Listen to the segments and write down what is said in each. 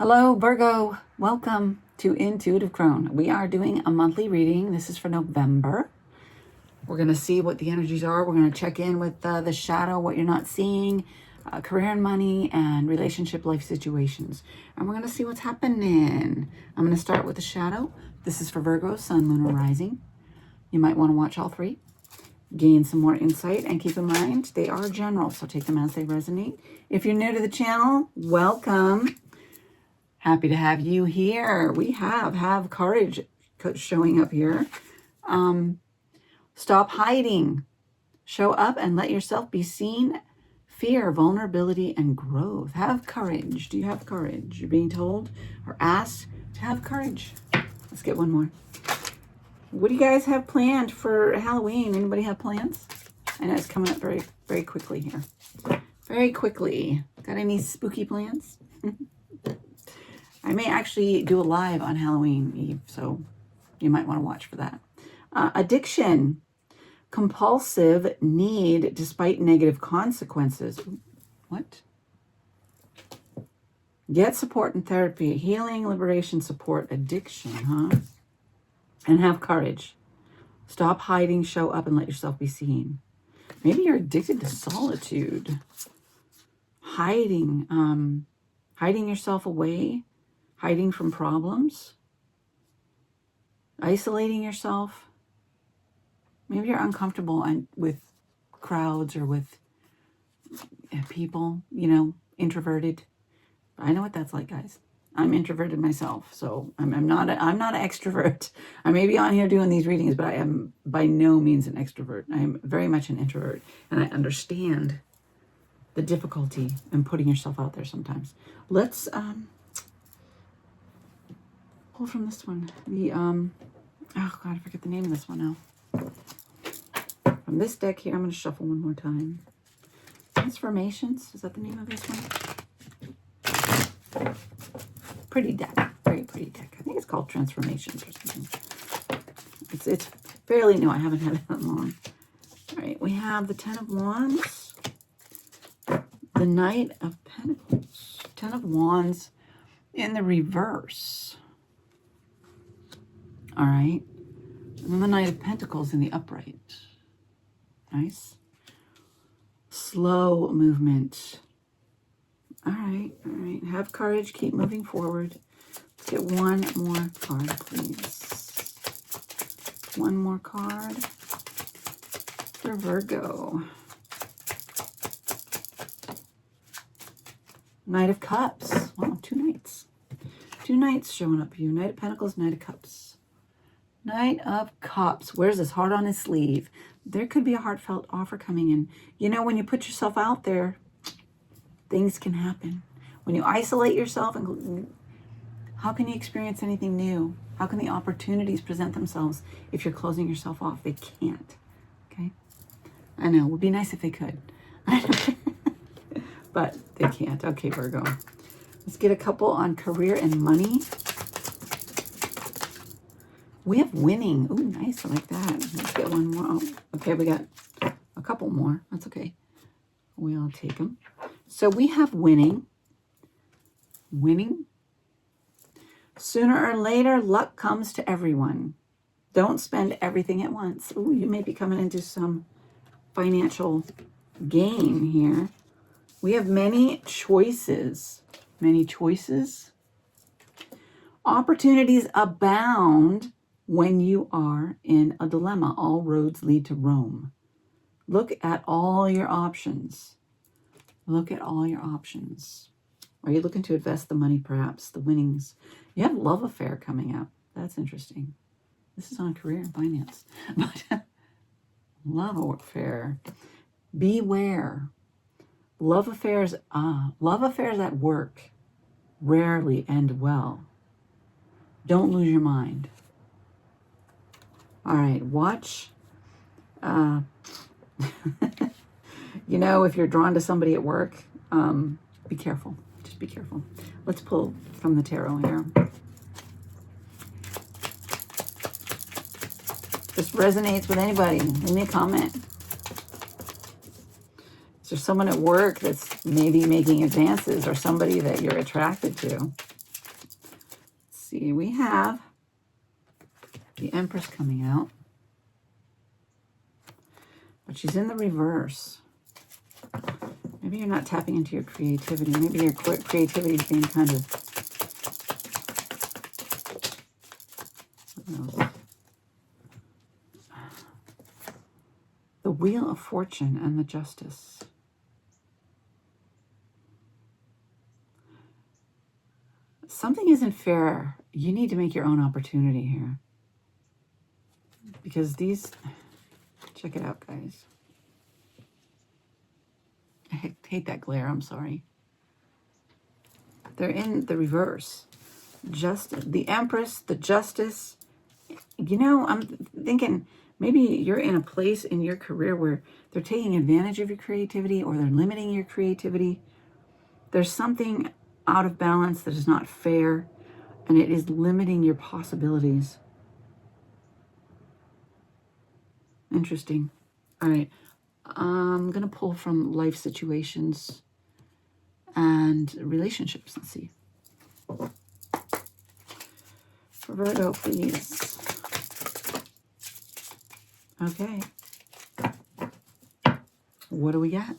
Hello, Virgo. Welcome to Intuitive Crone. We are doing a monthly reading. This is for November. We're going to see what the energies are. We're going to check in with the shadow, what you're not seeing, career and money, and relationship life situations. And we're going to see what's happening. I'm going to start with the shadow. This is for Virgo, Sun, Moon, or Rising. You might want to watch all three. Gain some more insight, and keep in mind they are general, so take them as they resonate. If you're new to the channel, welcome. Happy to have you here. We have courage showing up here. Stop hiding. Show up and let yourself be seen. Fear, vulnerability, and growth. Have courage. Do you have courage? You're being told or asked to have courage. Let's get one more. What do you guys have planned for Halloween? Anybody have plans? I know it's coming up very, very quickly here. Very quickly. Got any spooky plans? I may actually do a live on Halloween Eve, so you might want to watch for that. Addiction. Compulsive need despite negative consequences. What? Get support and therapy. Healing, liberation, support, addiction, huh? And have courage. Stop hiding, show up, and let yourself be seen. Maybe you're addicted to solitude. Hiding yourself away. Hiding from problems. Isolating yourself. Maybe you're uncomfortable with crowds or with people, you know, introverted. I know what that's like, guys. I'm introverted myself, so I'm not an extrovert. I may be on here doing these readings, but I am by no means an extrovert. I am very much an introvert, and I understand the difficulty in putting yourself out there sometimes. Let's pull from this one. The oh God, I forget the name of this one now. From this deck here, I'm going to shuffle one more time. Transformations, is that the name of this one? Pretty deck, very pretty deck. I think it's called Transformations or something. It's fairly new. I haven't had it that long. All right, we have the Ten of Wands, the Knight of Pentacles, Ten of Wands in the reverse. All right, and then the Knight of Pentacles in the upright. Nice. Slow movement. All right. Have courage. Keep moving forward. Let's get one more card, please. One more card for Virgo. Knight of Cups. Wow, two knights. Two knights showing up for you. Knight of Pentacles, Knight of Cups. Knight of Cups. Wears his heart on his sleeve. There could be a heartfelt offer coming in. You know, when you put yourself out there, things can happen. When you isolate yourself, and how can you experience anything new? How can the opportunities present themselves if you're closing yourself off? They can't. Okay? I know. It would be nice if they could. But they can't. Okay, Virgo. Let's get a couple on career and money. We have winning. Ooh, nice. I like that. Let's get one more. Oh, okay, we got a couple more. That's okay. We'll take them. So we have winning. Winning. Sooner or later, luck comes to everyone. Don't spend everything at once. Ooh, you may be coming into some financial gain here. We have many choices. Many choices. Opportunities abound when you are in a dilemma. All roads lead to Rome. Look at all your options. Look at all your options. Are you looking to invest the money, perhaps, the winnings? You have love affair coming up. That's interesting. This is on career and finance. But love affair. Beware. Love affairs at work rarely end well. Don't lose your mind. All right, watch. You know, if you're drawn to somebody at work, be careful. Just be careful. Let's pull from the tarot here. This resonates with anybody. Leave me a comment. Is there someone at work that's maybe making advances or somebody that you're attracted to? see. We have the Empress coming out. But she's in the reverse. Maybe you're not tapping into your creativity. Maybe your creativity is being kind of... What else? The Wheel of Fortune and the Justice. Something isn't fair. You need to make your own opportunity here. Because these... Check it out, guys. I hate that glare. I'm sorry. They're in the reverse. Just the Empress, the Justice. You know, I'm thinking maybe you're in a place in your career where they're taking advantage of your creativity or they're limiting your creativity. There's something out of balance that is not fair, and it is limiting your possibilities. Interesting. All right. I'm going to pull from life situations and relationships. Let's see. For Virgo, please. Okay. What do we got?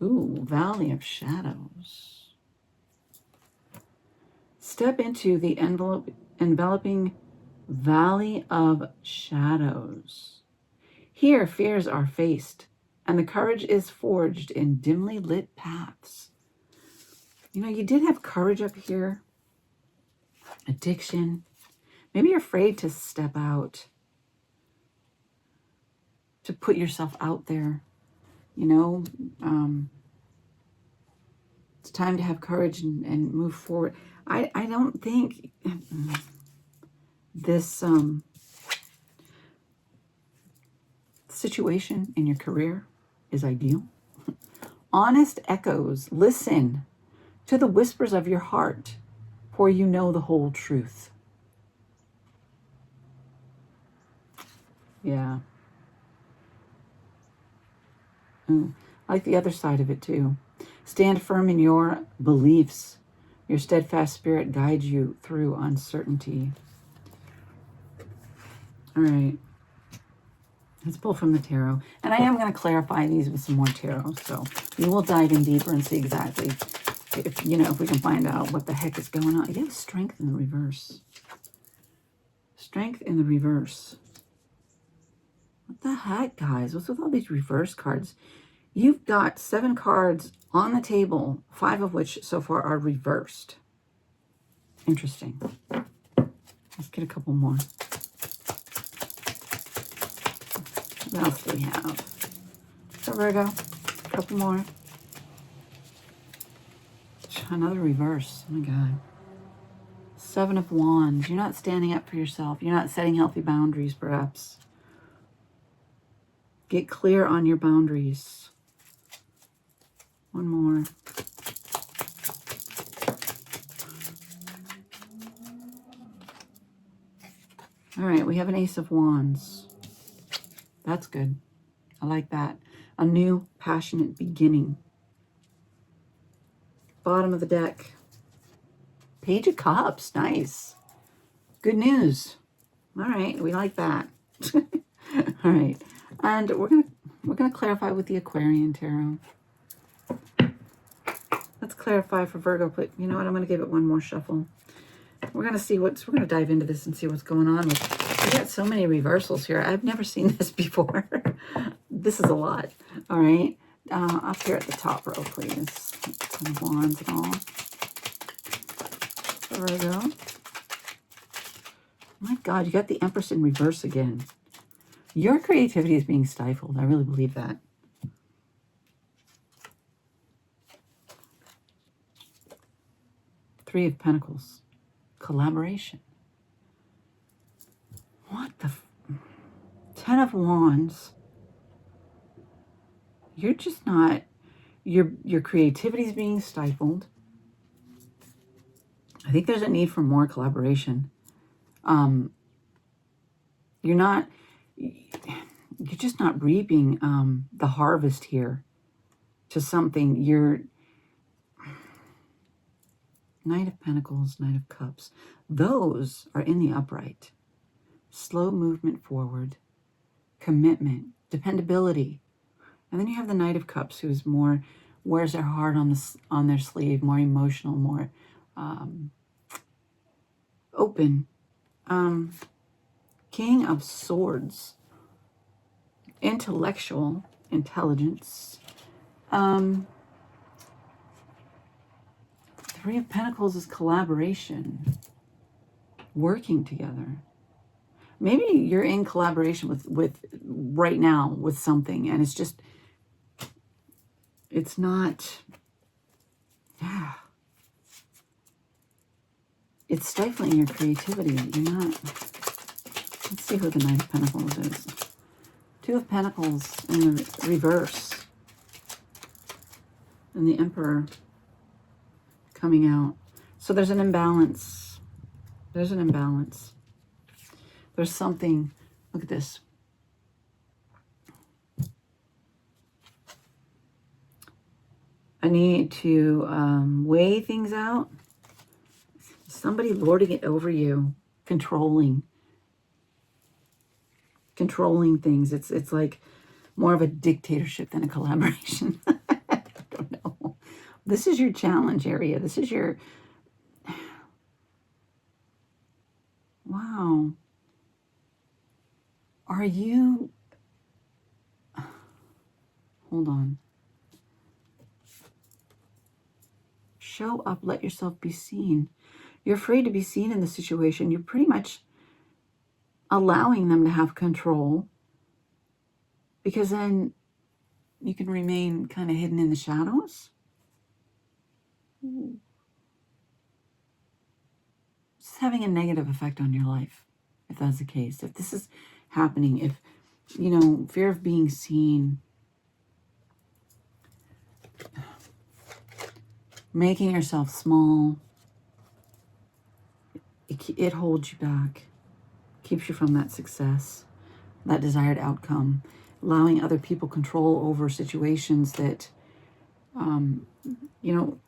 Ooh, Valley of Shadows. Step into the enveloping Valley of Shadows. Here, fears are faced, and the courage is forged in dimly lit paths. You know, you did have courage up here. Addiction. Maybe you're afraid to step out, to put yourself out there. You know, it's time to have courage and move forward. I don't think this situation in your career is ideal. Honest echoes. Listen to the whispers of your heart, for you know the whole truth. Yeah. Ooh, I like the other side of it too. Stand firm in your beliefs. Your steadfast spirit guides you through uncertainty. All right. Let's pull from the tarot. And I am going to clarify these with some more tarot. So we will dive in deeper and see exactly if, you know, if we can find out what the heck is going on. You have Strength in the reverse. Strength in the reverse. What the heck, guys? What's with all these reverse cards? You've got 7 cards on the table, 5 of which so far are reversed. Interesting. Let's get a couple more. What else do we have? So Virgo, a couple more. Another reverse. Oh my God. 7 of Wands. You're not standing up for yourself. You're not setting healthy boundaries, perhaps. Get clear on your boundaries. One more. All right, we have an Ace of Wands. That's good. I like that. A new, passionate beginning. Bottom of the deck. Page of Cups. Nice. Good news. All right, we like that. All right, and we're gonna clarify with the Aquarian tarot. Let's clarify for Virgo. But you know what? I'm gonna give it one more shuffle. We're gonna dive into this and see what's going on. We got so many reversals here. I've never seen this before. This is a lot. All right, up here at the top row, please. Ten of Wands and all. Virgo. My God, you got the Empress in reverse again. Your creativity is being stifled. I really believe that. Three of Pentacles. Collaboration. What the... 10 of Wands. You're just not... Your creativity is being stifled. I think there's a need for more collaboration. You're just not reaping the harvest here to something. Knight of Pentacles, Knight of Cups. Those are in the upright. Slow movement forward, commitment, dependability. And then you have the Knight of Cups, who's more, wears their heart on their sleeve, more emotional, more open. King of Swords, intellectual, intelligence. Three of Pentacles is collaboration, working together. Maybe you're in collaboration with right now with something, and it's just, it's not, yeah. It's stifling your creativity. You're not, let's see who the Knight of Pentacles is. Two of Pentacles in the reverse. And the Emperor coming out. So there's an imbalance. There's an imbalance. There's something, look at this. I need to weigh things out. Somebody lording it over you, controlling things. It's like more of a dictatorship than a collaboration. I don't know. This is your challenge area. This is your, wow. Are you, hold on. Show up, let yourself be seen. You're afraid to be seen in the situation. You're pretty much allowing them to have control, because then you can remain kind of hidden in the shadows. It's having a negative effect on your life, if that's the case. If this is happening, if, you know, fear of being seen, making yourself small, it holds you back, keeps you from that success, that desired outcome, allowing other people control over situations that, you know,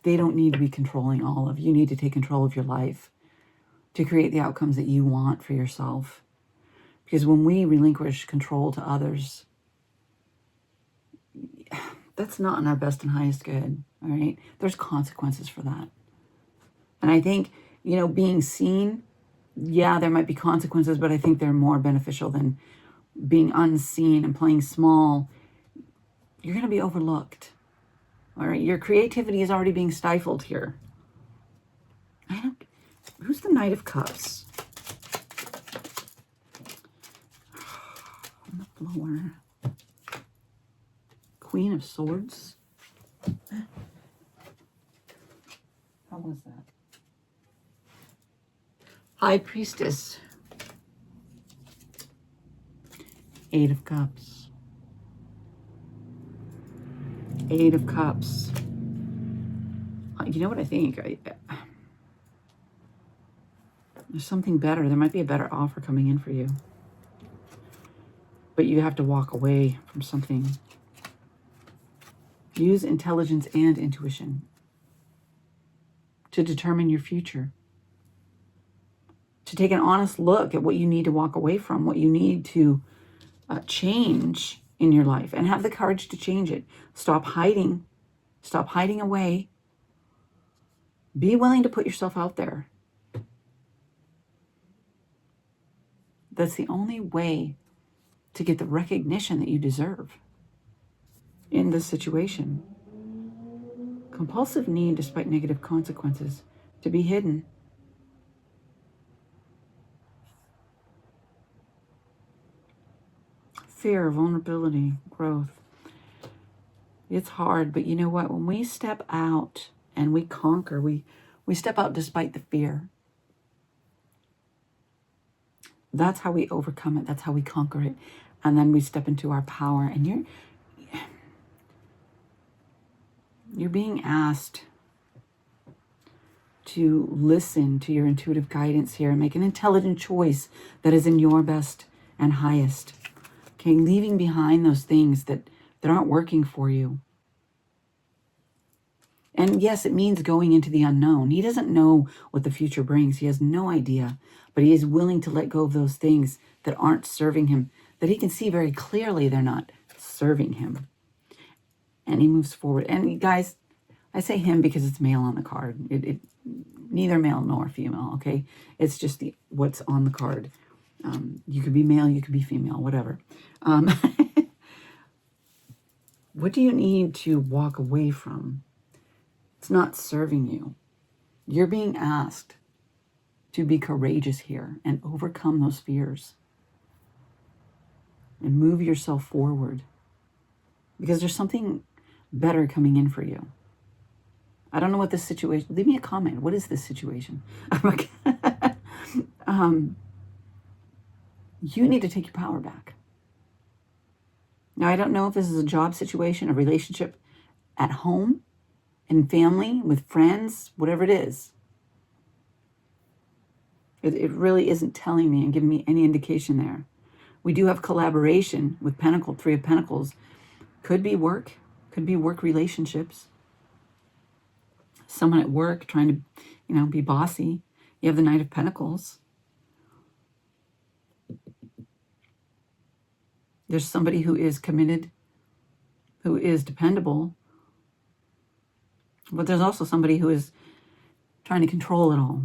they don't need to be controlling all of. You need to take control of your life to create the outcomes that you want for yourself. Because when we relinquish control to others, that's not in our best and highest good, all right? There's consequences for that. And I think, you know, being seen, yeah, there might be consequences, but I think they're more beneficial than being unseen and playing small. You're going to be overlooked. All right, your creativity is already being stifled here. Who's the Knight of Cups? On the floor. Queen of Swords. How was that? High Priestess. Eight of Cups. Eight of Cups. You know what I think? There's something better. There might be a better offer coming in for you. But you have to walk away from something. Use intelligence and intuition to determine your future. To take an honest look at what you need to walk away from, what you need to change in your life, and have the courage to change it. Stop hiding. Stop hiding away. Be willing to put yourself out there. That's the only way to get the recognition that you deserve in this situation. Compulsive need, despite negative consequences, to be hidden. Fear, vulnerability, growth. It's hard, but you know what? When we step out and we conquer, we step out despite the fear. That's how we overcome it. That's how we conquer it. And then we step into our power. And you're being asked to listen to your intuitive guidance here and make an intelligent choice that is in your best and highest. Okay, leaving behind those things that aren't working for you. And yes, it means going into the unknown. He doesn't know what the future brings. He has no idea. But he is willing to let go of those things that aren't serving him, that he can see very clearly they're not serving him. And he moves forward. And guys, I say him because it's male on the card. Neither male nor female, okay? It's just what's on the card. You could be male, you could be female, whatever. What do you need to walk away from? It's not serving you. You're being asked to be courageous here and overcome those fears and move yourself forward, because there's something better coming in for you. I don't know what this situation, leave me a comment. What is this situation? You need to take your power back. Now, I don't know if this is a job situation, a relationship at home, in family, with friends, whatever it is. It really isn't telling me and giving me any indication there. We do have collaboration with Pentacle, Three of Pentacles. Could be work relationships. Someone at work trying to, be bossy. You have the Knight of Pentacles. There's somebody who is committed, who is dependable. But there's also somebody who is trying to control it all.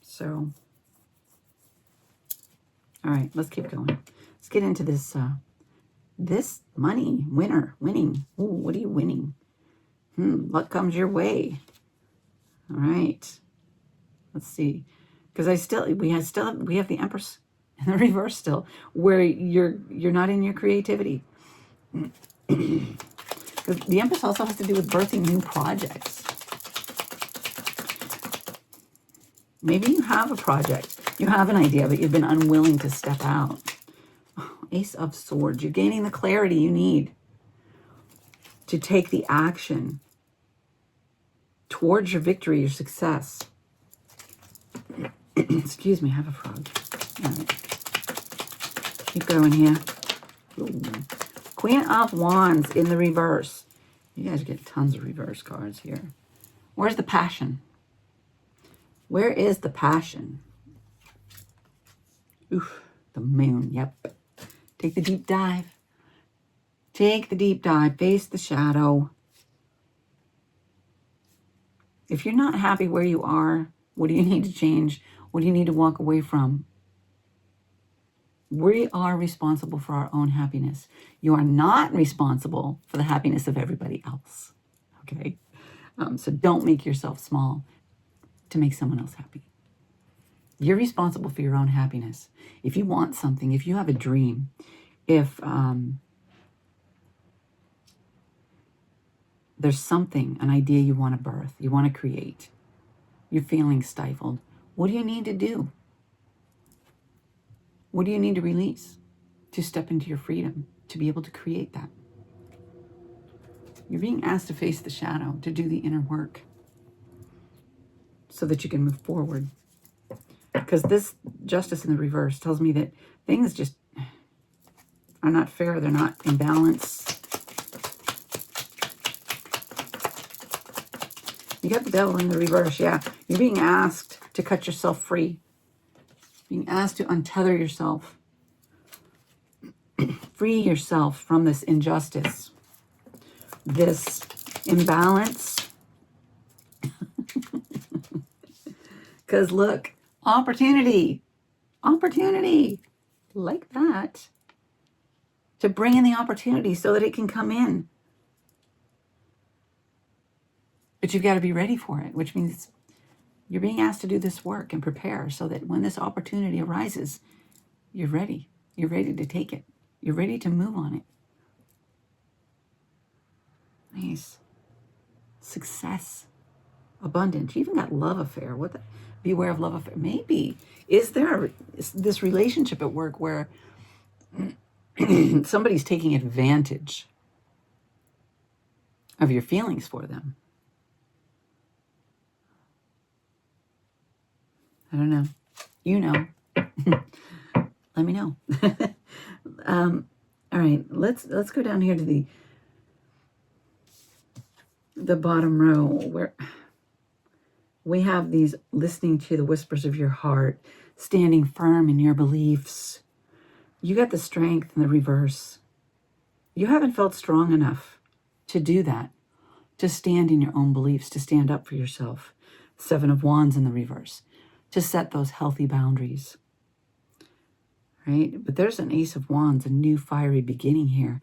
So, all right, let's keep going. Let's get into this, this money, winning. Ooh, what are you winning? Luck comes your way. All right. Let's see. Because we have the Empress in the reverse still, where you're not in your creativity. Because the Empress also has to do with birthing new projects. Maybe you have a project, you have an idea, but you've been unwilling to step out. Ace of Swords. You're gaining the clarity you need to take the action towards your victory, your success. Excuse me, I have a frog. All right. Keep going here. Ooh. Queen of Wands in the reverse. You guys get tons of reverse cards here. Where's the passion? Where is the passion? Oof, the Moon, yep. Take the deep dive. Take the deep dive. Face the shadow. If you're not happy where you are, what do you need to change? What do you need to walk away from? We are responsible for our own happiness. You are not responsible for the happiness of everybody else. Okay? So don't make yourself small to make someone else happy. You're responsible for your own happiness. If you want something, if you have a dream, if there's something, an idea you want to birth, you want to create, you're feeling stifled, what do you need to do? What do you need to release to step into your freedom, to be able to create that? You're being asked to face the shadow, to do the inner work so that you can move forward. Because this Justice in the reverse tells me that things just are not fair. They're not in balance. You got the Devil in the reverse, yeah. You're being asked to cut yourself free. Being asked to untether yourself. Free yourself from this injustice. This imbalance. Because look, opportunity. Opportunity. Like that. To bring in the opportunity so that it can come in. But you've got to be ready for it, which means you're being asked to do this work and prepare so that when this opportunity arises, you're ready. You're ready to take it. You're ready to move on it. Nice. Success. Abundance. You even got love affair. What the? Beware of love affair. Maybe. Is there this relationship at work where somebody's taking advantage of your feelings for them? I don't know. You know. Let me know. All right. Let's go down here to the the bottom row, where we have these listening to the whispers of your heart, standing firm in your beliefs. You got the strength in the reverse. You haven't felt strong enough to do that, to stand in your own beliefs, to stand up for yourself. 7 of Wands in the reverse, to set those healthy boundaries. Right? But there's an Ace of Wands, a new fiery beginning here.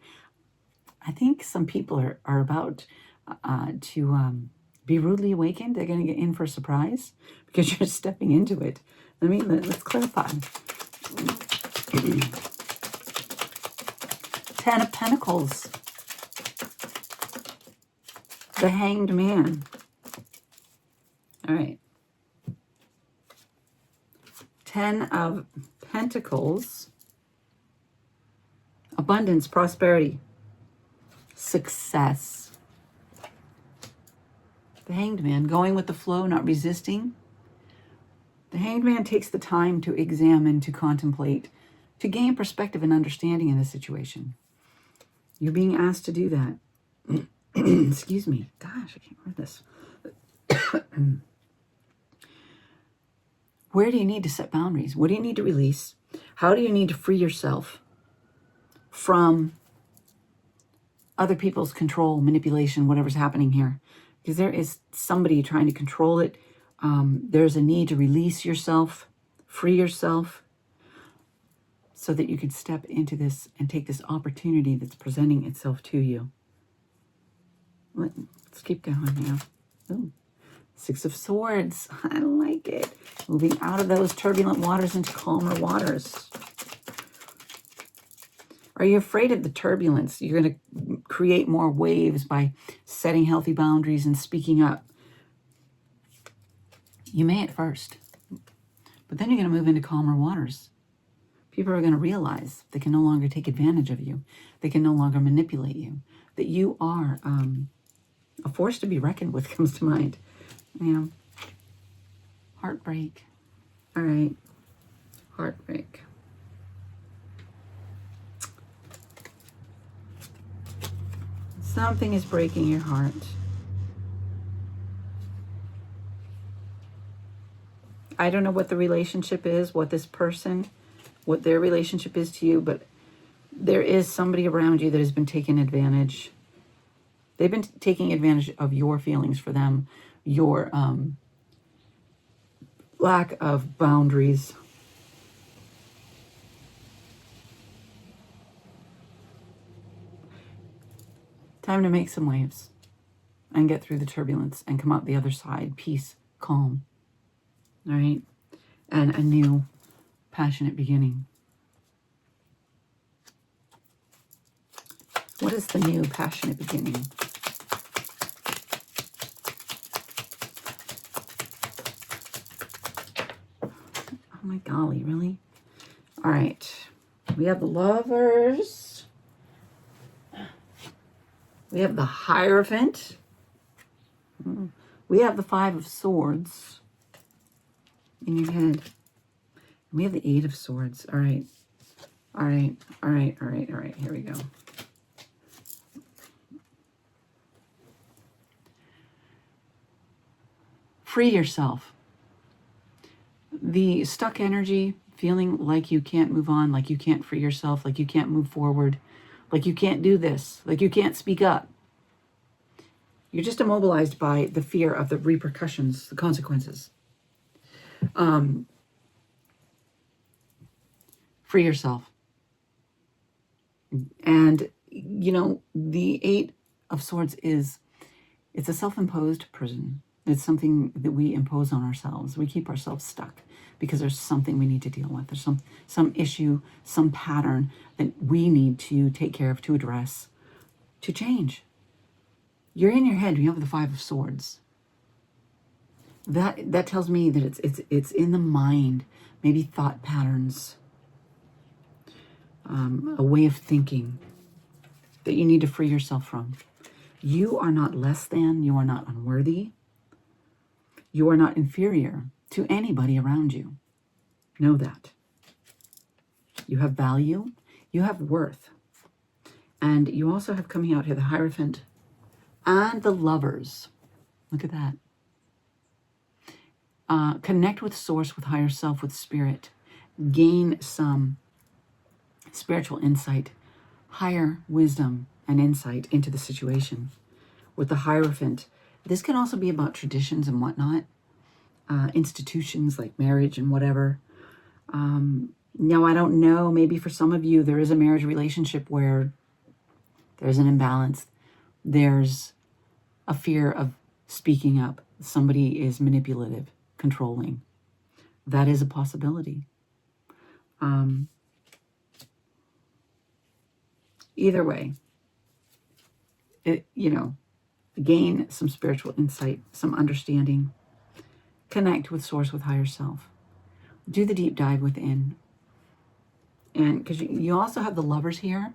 I think some people are about to be rudely awakened. They're going to get in for a surprise because you're stepping into it. Let's clarify. 10 of Pentacles. The Hanged Man. All right. 10 of Pentacles. Abundance, prosperity, success. The Hanged Man, going with the flow, not resisting. The Hanged Man takes the time to examine, to contemplate, to gain perspective and understanding in a situation. You're being asked to do that. Excuse me. Gosh, I can't read this. Where do you need to set boundaries? What do you need to release? How do you need to free yourself from other people's control, manipulation, whatever's happening here? Because there is somebody trying to control it. There's a need to release yourself, free yourself, so that you can step into this and take this opportunity that's presenting itself to you. Let's keep going now. Ooh. 6 of Swords. I like it. Moving out of those turbulent waters into calmer waters. Are you afraid of the turbulence? You're going to create more waves by setting healthy boundaries and speaking up. You may at first, but then you're going to move into calmer waters. People are going to realize they can no longer take advantage of you. They can no longer manipulate you. That you are a force to be reckoned with comes to mind. Yeah. Heartbreak. All right. Heartbreak. Something is breaking your heart. I don't know what the relationship is, what this person, what their relationship is to you, but there is somebody around you that has been taking advantage. They've been taking advantage of your feelings for them, your lack of boundaries. Time to make some waves and get through the turbulence and come out the other side. Peace, calm, all right? And a new passionate beginning. What is the new passionate beginning? Oh my golly, really? All right. We have the Lovers. We have the Hierophant. We have the 5 of Swords in your head. We have the 8 of Swords. All right. All right. All right. All right. All right. Here we go. Free yourself. The stuck energy, feeling like you can't move on, like you can't free yourself, like you can't move forward, like you can't do this, like you can't speak up. You're just immobilized by the fear of the repercussions, the consequences. Free yourself. And, you know, the 8 of Swords it's a self-imposed prison. It's something that we impose on ourselves. We keep ourselves stuck because there's something we need to deal with. There's some issue, some pattern that we need to take care of, to address, to change. You're in your head. You have the 5 of Swords. That tells me that it's in the mind. Maybe thought patterns, a way of thinking that you need to free yourself from. You are not less than. You are not unworthy. You are not inferior to anybody around you. Know that. You have value. You have worth. And you also have coming out here the Hierophant. And the Lovers. Look at that. Connect with source, with higher self, with spirit. Gain some spiritual insight, higher wisdom and insight into the situation. With the Hierophant, this can also be about traditions and whatnot, institutions like marriage and whatever. Now, I don't know, maybe for some of you, there is a marriage relationship where there's an imbalance. There's a fear of speaking up. Somebody is manipulative, controlling. That is a possibility. Either way, gain some spiritual insight, some understanding. Connect with source, with higher self. Do the deep dive within. And because you also have the Lovers here.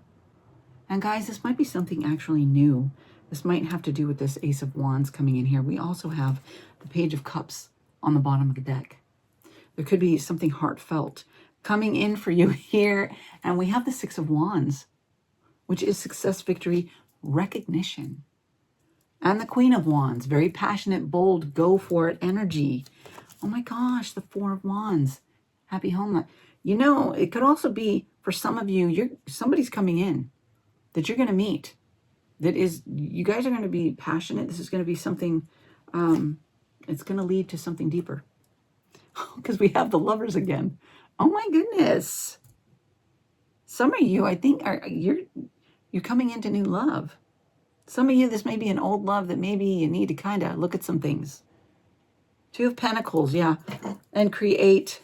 And guys, this might be something actually new. This might have to do with this Ace of Wands coming in here. We also have the Page of Cups on the bottom of the deck. There could be something heartfelt coming in for you here. And we have the Six of Wands, which is success, victory, recognition. And the Queen of Wands, very passionate, bold, go for it energy. Oh my gosh, the Four of Wands. Happy home life. You know, it could also be for some of you, somebody's coming in that you're going to meet. That is, you guys are going to be passionate. This is going to be something, it's going to lead to something deeper. Because we have the Lovers again. Oh my goodness. Some of you, I think, you're coming into new love. Some of you, this may be an old love that maybe you need to kind of look at some things. Two of Pentacles, yeah. And create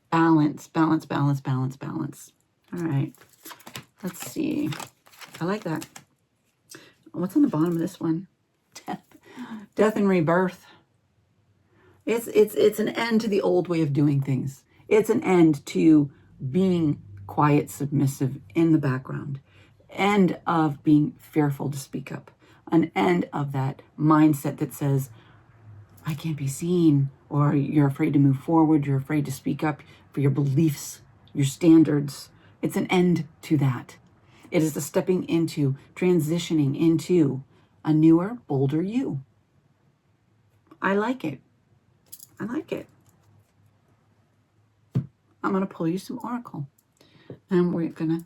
balance, balance, balance, balance, balance. All right. Let's see. I like that. What's on the bottom of this one? Death. Death and rebirth. It's an end to the old way of doing things. It's an end to being quiet, submissive in the background. End of being fearful to speak up. An end of that mindset that says, I can't be seen, or you're afraid to move forward, you're afraid to speak up for your beliefs, your standards. It's an end to that. It is the stepping into, transitioning into a newer, bolder you. I like it. I like it. I'm going to pull you some oracle. And we're going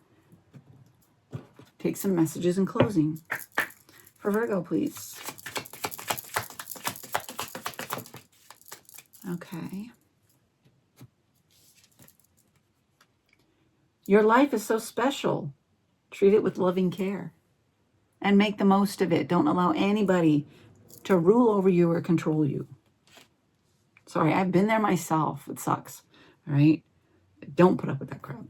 to take some messages in closing. For Virgo, please. Okay. Your life is so special. Treat it with loving care. And make the most of it. Don't allow anybody to rule over you or control you. Sorry, I've been there myself. It sucks. All right? Don't put up with that crap.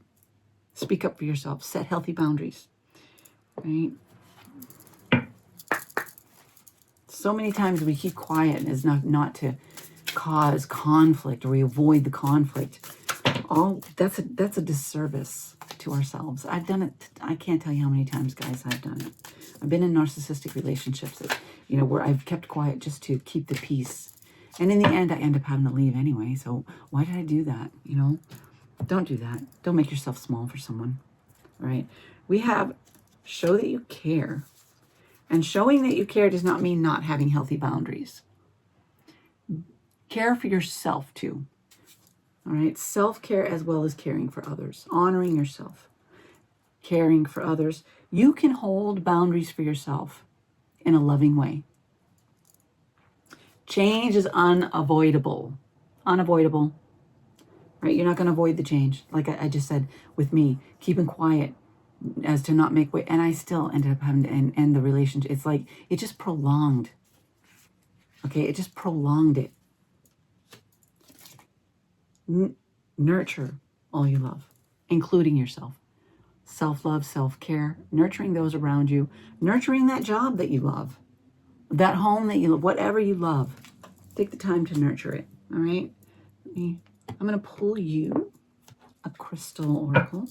Speak up for yourself. Set healthy boundaries. Right? So many times we keep quiet as not to cause conflict, or we avoid the conflict. That's a disservice to ourselves. I've done it. I can't tell you how many times, guys, I've done it. I've been in narcissistic relationships that, where I've kept quiet just to keep the peace. And in the end, I end up having to leave anyway. So why did I do that? Don't do that. Don't make yourself small for someone. All right? We have show that you care. And showing that you care does not mean not having healthy boundaries. Care for yourself too. All right? Self-care as well as caring for others. Honoring yourself. Caring for others. You can hold boundaries for yourself in a loving way. Change is unavoidable. Unavoidable. Right? You're not going to avoid the change. Like I just said with me, keeping quiet as to not make way. And I still ended up having to end the relationship. It's like it just prolonged. Okay? It just prolonged it. Nurture all you love, including yourself. Self-love, self-care, nurturing those around you, nurturing that job that you love, that home that you love, whatever you love. Take the time to nurture it, all right? I'm going to pull you a crystal oracle.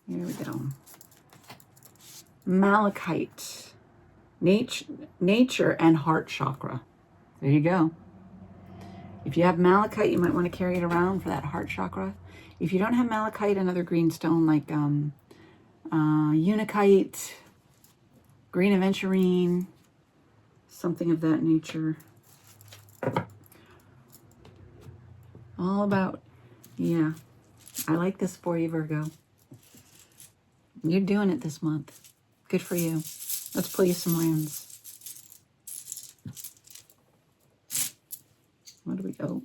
Here we go. Malachite, nature and heart chakra. There you go. If you have malachite, you might want to carry it around for that heart chakra. If you don't have malachite, another green stone like unakite, green aventurine, something of that nature. All about, yeah, I like this for you, Virgo. You're doing it this month. Good for you. Let's pull you some runes. Where do we go?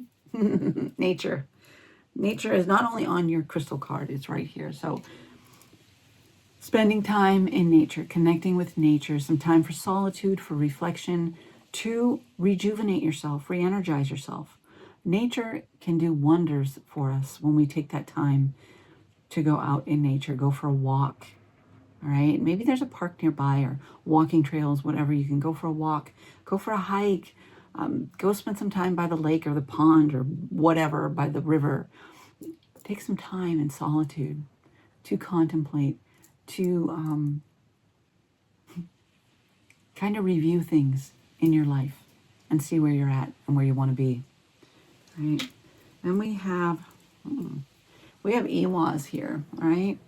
Nature. Nature is not only on your crystal card, it's right here. So spending time in nature, connecting with nature, some time for solitude, for reflection, to rejuvenate yourself, re-energize yourself. Nature can do wonders for us when we take that time to go out in nature, go for a walk, all right? Maybe there's a park nearby or walking trails, whatever. You can go for a walk, go for a hike, go spend some time by the lake or the pond or whatever, by the river. Take some time in solitude to contemplate, to kind of review things in your life and see where you're at and where you want to be. Right? And we have EWAs here, all right?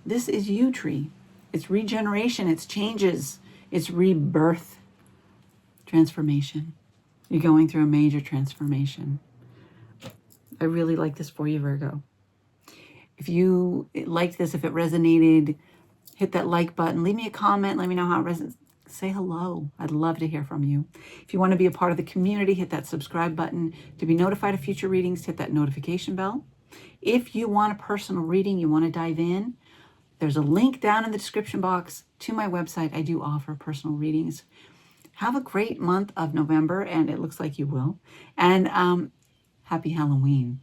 This is yew tree. It's regeneration, it's changes, it's rebirth, transformation. You're going through a major transformation. I really like this for you, Virgo. If you liked this, if it resonated, hit that like button. Leave me a comment. Let me know how it resonates. Say hello. I'd love to hear from you. If you want to be a part of the community, hit that subscribe button. To be notified of future readings, hit that notification bell. If you want a personal reading, you want to dive in, there's a link down in the description box to my website. I do offer personal readings. Have a great month of November, and it looks like you will. And happy Halloween.